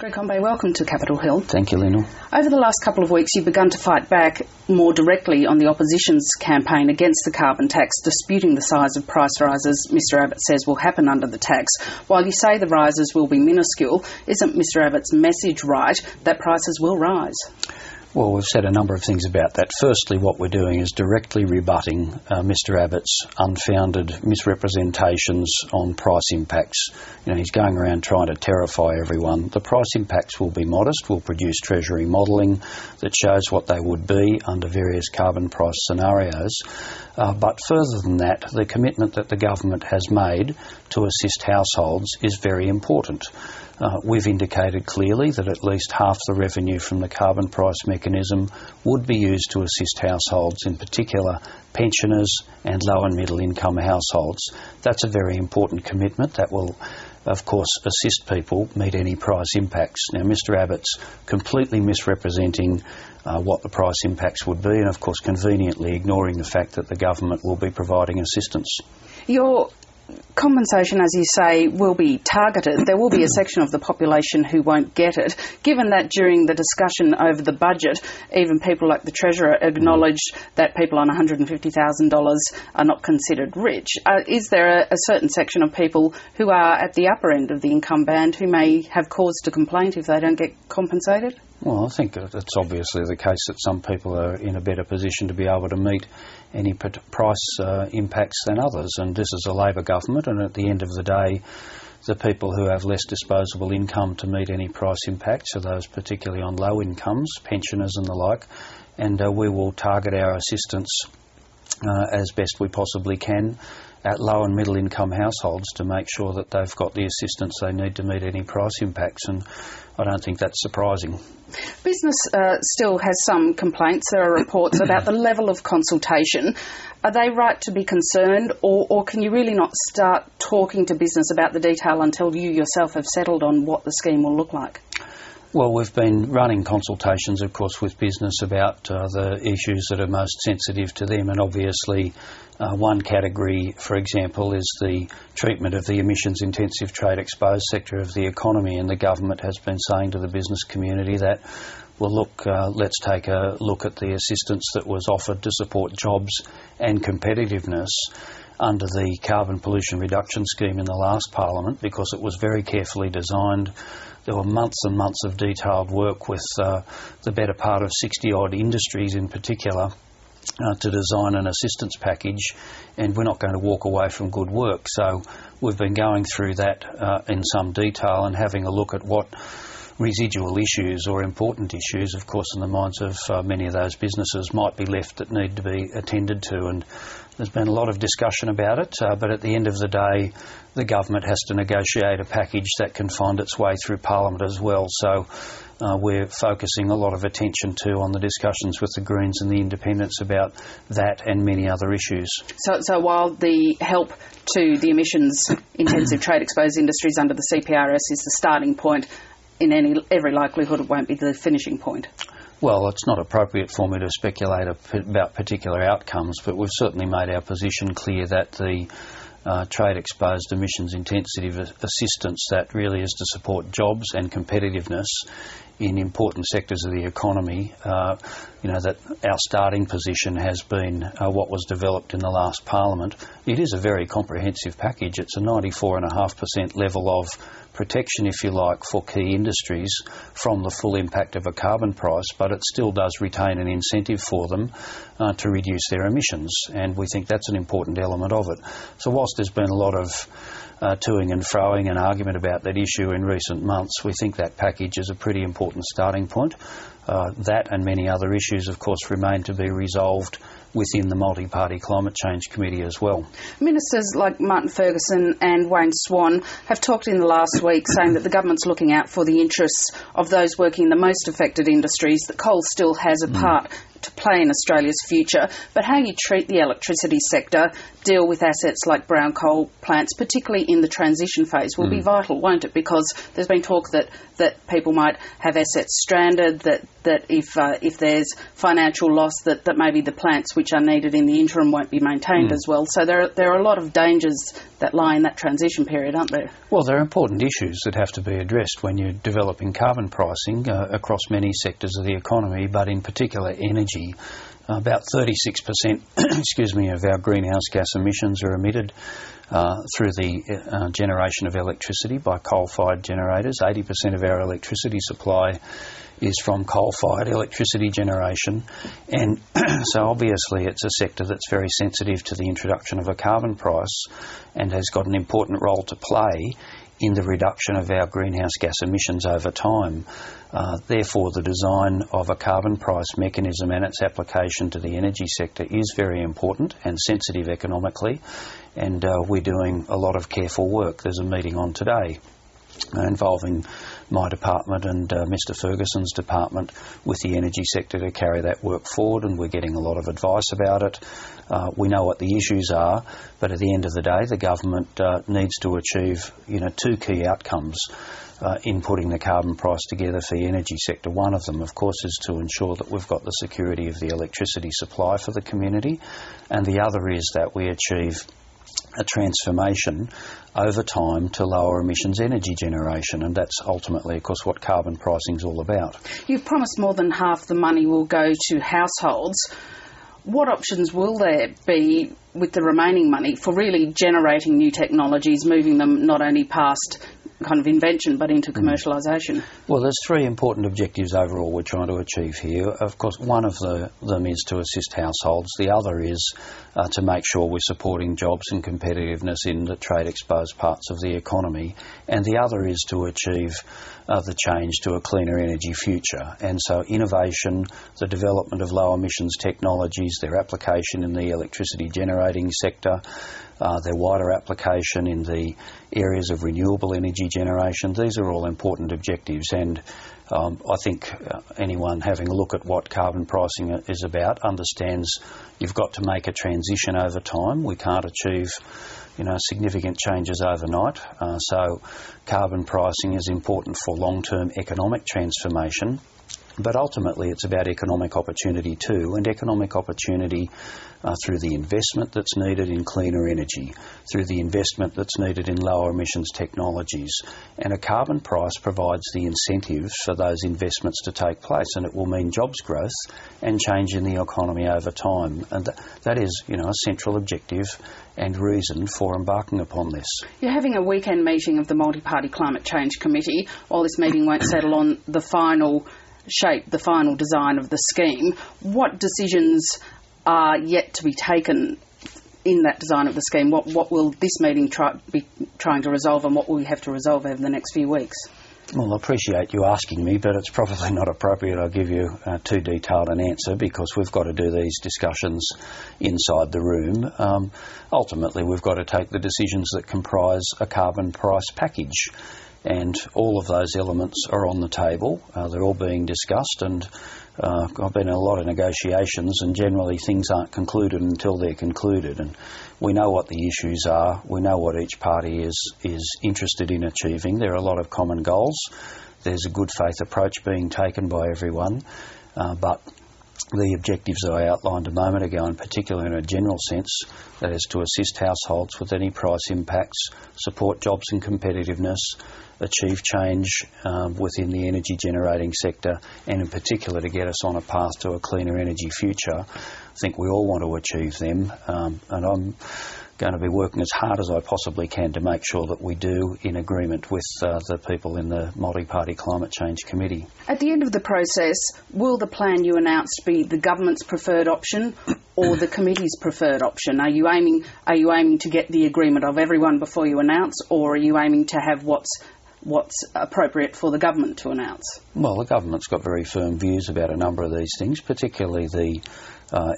Greg Combet, welcome to Capitol Hill. Thank you, Lyndal. Over the last couple of weeks, you've begun to fight back more directly on the opposition's campaign against the carbon tax, disputing the size of price rises Mr Abbott says will happen under the tax. While you say the rises will be minuscule, isn't Mr Abbott's message right that prices will rise? Well, we've said a number of things about that. Firstly, what we're doing is directly rebutting Mr Abbott's unfounded misrepresentations on price impacts. He's going around trying to terrify everyone. The price impacts will be modest. We'll produce Treasury modelling that shows what they would be under various carbon price scenarios. But further than that, the commitment that the government has made to assist households is very important. We've indicated clearly that at least half the revenue from the carbon price mechanism would be used to assist households, in particular pensioners and low and middle income households. That's a very important commitment that will, of course, assist people meet any price impacts. Now, Mr Abbott's completely misrepresenting what the price impacts would be and, of course, conveniently ignoring the fact that the government will be providing assistance. Your compensation, as you say, will be targeted. There will be a section of the population who won't get it. Given that during the discussion over the budget, even people like the Treasurer acknowledged that people on $150,000 are not considered rich, is there a certain section of people who are at the upper end of the income band who may have cause to complaint if they don't get compensated? Well, I think it's obviously the case that some people are in a better position to be able to meet any price impacts than others, and this is a Labor government, and at the end of the day, the people who have less disposable income to meet any price impacts are those particularly on low incomes, pensioners and the like, and we will target our assistance as best we possibly can at low and middle income households to make sure that they've got the assistance they need to meet any price impacts, and I don't think that's surprising. Business still has some complaints. There are reports about the level of consultation. Are they right to be concerned, or can you really not start talking to business about the detail until you yourself have settled on what the scheme will look like? Well, we've been running consultations, of course, with business about the issues that are most sensitive to them, and obviously one category, for example, is the treatment of the emissions-intensive trade-exposed sector of the economy, and the government has been saying to the business community that, well, look, let's take a look at the assistance that was offered to support jobs and competitiveness under the carbon pollution reduction scheme in the last Parliament, because it was very carefully designed. There were months and months of detailed work with the better part of 60-odd industries in particular to design an assistance package, and we're not going to walk away from good work. So we've been going through that in some detail and having a look at what residual issues or important issues, of course, in the minds of many of those businesses might be left that need to be attended to. And there's been a lot of discussion about it, but at the end of the day, the government has to negotiate a package that can find its way through Parliament as well. So we're focusing a lot of attention on the discussions with the Greens and the Independents about that and many other issues. So while the help to the emissions-intensive trade-exposed industries under the CPRS is the starting point, in every likelihood it won't be the finishing point. Well, it's not appropriate for me to speculate about particular outcomes, but we've certainly made our position clear that the trade-exposed emissions-intensive assistance that really is to support jobs and competitiveness in important sectors of the economy, that our starting position has been what was developed in the last Parliament. It is a very comprehensive package. It's a 94.5% level of protection, if you like, for key industries from the full impact of a carbon price, but it still does retain an incentive for them to reduce their emissions, and we think that's an important element of it. So whilst there's been a lot of toing and froing and argument about that issue in recent months, we think that package is a pretty important starting point. That and many other issues, of course, remain to be resolved within the Multi-Party Climate Change Committee as well. Ministers like Martin Ferguson and Wayne Swan have talked in the last week saying that the government's looking out for the interests of those working in the most affected industries, that coal still has a part to play in Australia's future, but how you treat the electricity sector, deal with assets like brown coal plants, particularly in the transition phase, will be vital, won't it? Because there's been talk that people might have assets stranded, that that if there's financial loss, that maybe the plants which are needed in the interim won't be maintained as well. So there are a lot of dangers that lie in that transition period, aren't there? Well, there are important issues that have to be addressed when you're developing carbon pricing across many sectors of the economy, but in particular energy. About 36% of our greenhouse gas emissions are emitted through the generation of electricity by coal-fired generators. 80% of our electricity supply is from coal-fired electricity generation, and so obviously it's a sector that's very sensitive to the introduction of a carbon price and has got an important role to play in the reduction of our greenhouse gas emissions over time. Therefore, the design of a carbon price mechanism and its application to the energy sector is very important and sensitive economically, and we're doing a lot of careful work. There's a meeting on today involving my department and Mr Ferguson's department with the energy sector to carry that work forward, and we're getting a lot of advice about it. We know what the issues are, but at the end of the day the government needs to achieve two key outcomes in putting the carbon price together for the energy sector. One of them, of course, is to ensure that we've got the security of the electricity supply for the community, and the other is that we achieve a transformation over time to lower emissions energy generation, and that's ultimately, of course, what carbon pricing is all about. You've promised more than half the money will go to households. What options will there be with the remaining money for really generating new technologies, moving them not only past kind of invention but into commercialisation? Well, there's three important objectives overall we're trying to achieve here. Of course, one of them is to assist households. The other is to make sure we're supporting jobs and competitiveness in the trade-exposed parts of the economy. And the other is to achieve the change to a cleaner energy future. And so innovation, the development of low emissions technologies, their application in the electricity generating sector, their wider application in the areas of renewable energy generation, these are all important objectives, and I think anyone having a look at what carbon pricing is about understands you've got to make a transition over time. We can't achieve significant changes overnight, so carbon pricing is important for long-term economic transformation. But ultimately it's about economic opportunity too, and economic opportunity through the investment that's needed in cleaner energy, through the investment that's needed in lower emissions technologies. And a carbon price provides the incentives for those investments to take place, and it will mean jobs growth and change in the economy over time. And that is, a central objective and reason for embarking upon this. You're having a weekend meeting of the Multi-Party Climate Change Committee. While this meeting won't settle on the final shape, the final design of the scheme, what decisions are yet to be taken in that design of the scheme? What will this meeting be trying to resolve, and what will we have to resolve over the next few weeks? Well, I appreciate you asking me, but it's probably not appropriate I give you too detailed an answer, because we've got to do these discussions inside the room. Ultimately, we've got to take the decisions that comprise a carbon price package, and all of those elements are on the table. They're all being discussed, and I've been in a lot of negotiations, and generally things aren't concluded until they're concluded. And we know what the issues are. We know what each party is interested in achieving. There are a lot of common goals. There's a good faith approach being taken by everyone, but the objectives that I outlined a moment ago, in particular in a general sense, that is to assist households with any price impacts, support jobs and competitiveness, achieve change within the energy generating sector, and in particular to get us on a path to a cleaner energy future. I think we all want to achieve them, and I'm going to be working as hard as I possibly can to make sure that we do, in agreement with the people in the Multi-Party Climate Change Committee. At the end of the process, will the plan you announced be the government's preferred option or the committee's preferred option? Are you aiming to get the agreement of everyone before you announce, or are you aiming to have what's appropriate for the government to announce? Well, the government's got very firm views about a number of these things, particularly the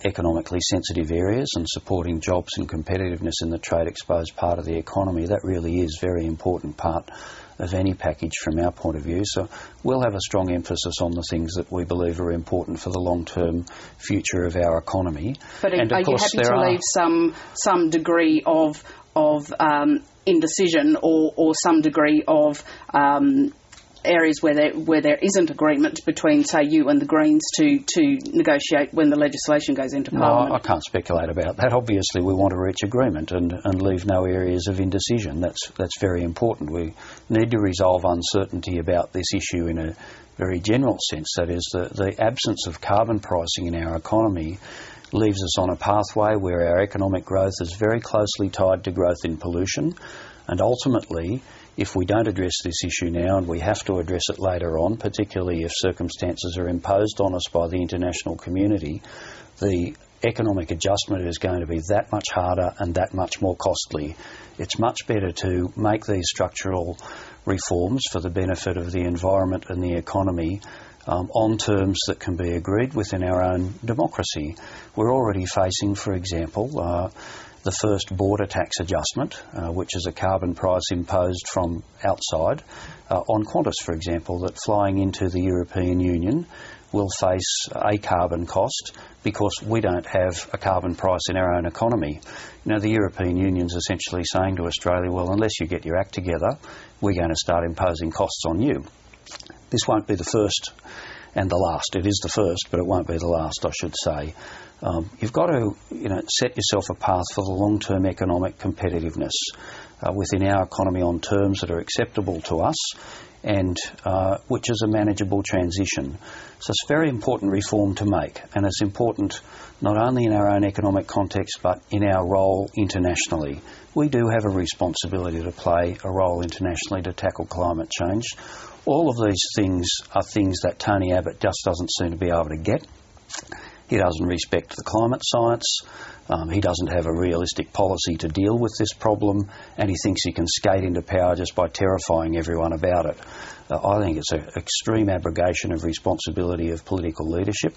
economically sensitive areas and supporting jobs and competitiveness in the trade-exposed part of the economy. That really is a very important part of any package from our point of view. So we'll have a strong emphasis on the things that we believe are important for the long-term future of our economy. But are you happy to leave some degree of indecision or some degree of areas where there isn't agreement between, say, you and the Greens to negotiate when the legislation goes into Parliament? No, I can't speculate about that. Obviously, we want to reach agreement and leave no areas of indecision. That's very important. We need to resolve uncertainty about this issue in a very general sense. That is, the absence of carbon pricing in our economy leaves us on a pathway where our economic growth is very closely tied to growth in pollution, and ultimately, if we don't address this issue now, and we have to address it later on, particularly if circumstances are imposed on us by the international community, the economic adjustment is going to be that much harder and that much more costly. It's much better to make these structural reforms for the benefit of the environment and the economy on terms that can be agreed within our own democracy. We're already facing, for example, the first border tax adjustment, which is a carbon price imposed from outside on Qantas, for example, that flying into the European Union will face a carbon cost because we don't have a carbon price in our own economy. You know, the European Union's essentially saying to Australia, well, unless you get your act together, we're going to start imposing costs on you. This won't be the first and the last. It is the first, but it won't be the last, I should say. You've got to, set yourself a path for the long-term economic competitiveness within our economy on terms that are acceptable to us and which is a manageable transition. So it's a very important reform to make, and it's important not only in our own economic context but in our role internationally. We do have a responsibility to play a role internationally to tackle climate change. All of these things are things that Tony Abbott just doesn't seem to be able to get. He doesn't respect the climate science, he doesn't have a realistic policy to deal with this problem, and he thinks he can skate into power just by terrifying everyone about it. I think it's an extreme abrogation of responsibility of political leadership.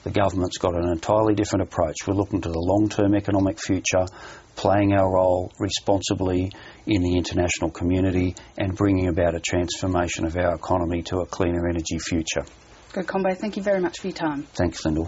The government's got an entirely different approach. We're looking to the long-term economic future, playing our role responsibly in the international community and bringing about a transformation of our economy to a cleaner energy future. Good, Combet. Thank you very much for your time. Thanks, Lyndal.